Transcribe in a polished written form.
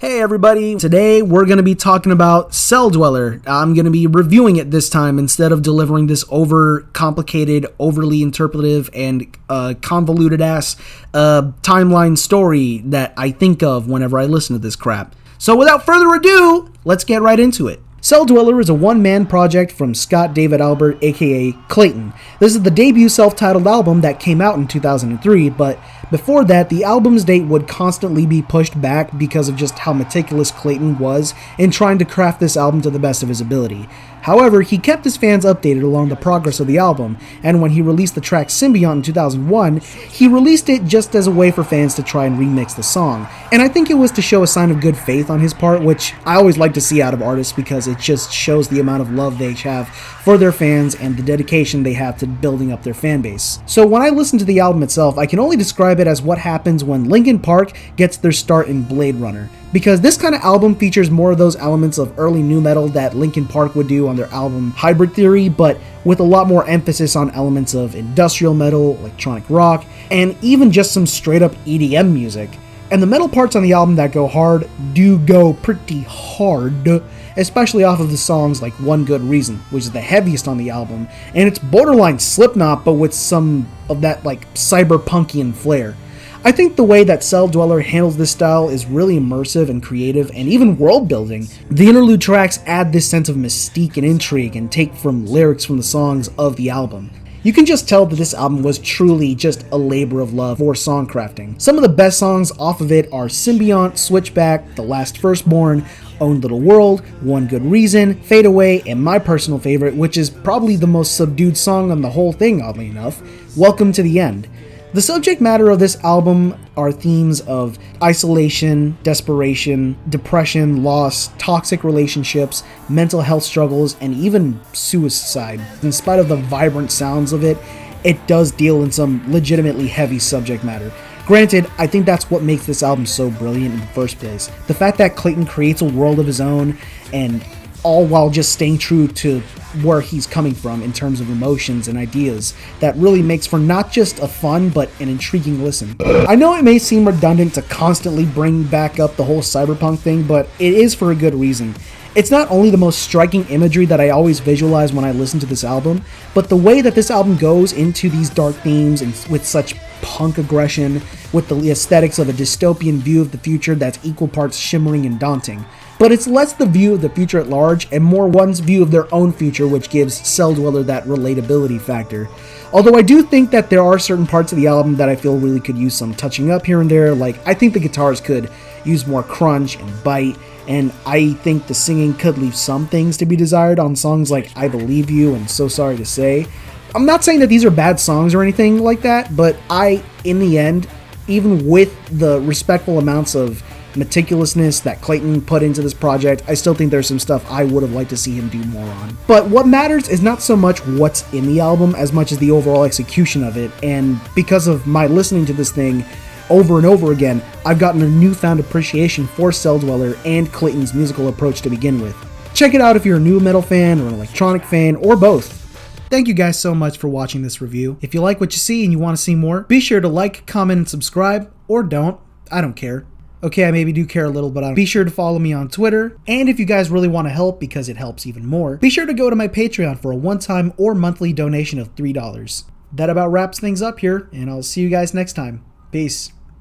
Hey everybody, today we're going to be talking about Celldweller. I'm going to be reviewing it this time instead of delivering this over-complicated, overly interpretive, and convoluted-ass timeline story that I think of whenever I listen to this crap. So without further ado, let's get right into it. Celldweller is a one-man project from Scott David Albert, aka Clayton. This is the debut self-titled album that came out in 2003, but before that, the album's date would constantly be pushed back because of just how meticulous Clayton was in trying to craft this album to the best of his ability. However, he kept his fans updated along the progress of the album, and when he released the track Symbiont in 2001, he released it just as a way for fans to try and remix the song. And I think it was to show a sign of good faith on his part, which I always like to see out of artists because it just shows the amount of love they have for their fans and the dedication they have to building up their fan base. So when I listen to the album itself, I can only describe it as what happens when Linkin Park gets their start in Blade Runner. Because this kind of album features more of those elements of early nu metal that Linkin Park would do on their album Hybrid Theory, but with a lot more emphasis on elements of industrial metal, electronic rock, and even just some straight up EDM music. And the metal parts on the album that go hard do go pretty hard, especially off of the songs like One Good Reason, which is the heaviest on the album, and it's borderline Slipknot but with some of that like cyberpunkian flair. I think the way that Celldweller handles this style is really immersive and creative and even world-building. The interlude tracks add this sense of mystique and intrigue and take from lyrics from the songs of the album. You can just tell that this album was truly just a labor of love for song crafting. Some of the best songs off of it are Symbiont, Switchback, The Last Firstborn, Own Little World, One Good Reason, Fade Away, and my personal favorite, which is probably the most subdued song on the whole thing, oddly enough, Welcome to the End. The subject matter of this album are themes of isolation, desperation, depression, loss, toxic relationships, mental health struggles, and even suicide. In spite of the vibrant sounds of it, it does deal in some legitimately heavy subject matter. Granted, I think that's what makes this album so brilliant in the first place. The fact that Clayton creates a world of his own, and all while just staying true to where he's coming from in terms of emotions and ideas, that really makes for not just a fun but an intriguing listen. I know it may seem redundant to constantly bring back up the whole cyberpunk thing, but it is for a good reason. It's not only the most striking imagery that I always visualize when I listen to this album, but the way that this album goes into these dark themes and with such punk aggression, with the aesthetics of a dystopian view of the future that's equal parts shimmering and daunting. But it's less the view of the future at large and more one's view of their own future, which gives Celldweller that relatability factor. Although I do think that there are certain parts of the album that I feel really could use some touching up here and there, like I think the guitars could use more crunch and bite, and I think the singing could leave some things to be desired on songs like I Believe You and So Sorry to Say. I'm not saying that these are bad songs or anything like that, but in the end, even with the respectful amounts of meticulousness that Clayton put into this project, I still think there's some stuff I would have liked to see him do more on. But what matters is not so much what's in the album as much as the overall execution of it, and because of my listening to this thing over and over again, I've gotten a newfound appreciation for Celldweller and Clayton's musical approach to begin with. Check it out if you're a nu metal fan or an electronic fan, or both. Thank you guys so much for watching this review. If you like what you see and you want to see more, be sure to like, comment, and subscribe, or don't. I don't care. Okay, I maybe do care a little, but be sure to follow me on Twitter, and if you guys really want to help, because it helps even more, be sure to go to my Patreon for a one-time or monthly donation of $3. That about wraps things up here, and I'll see you guys next time. Peace.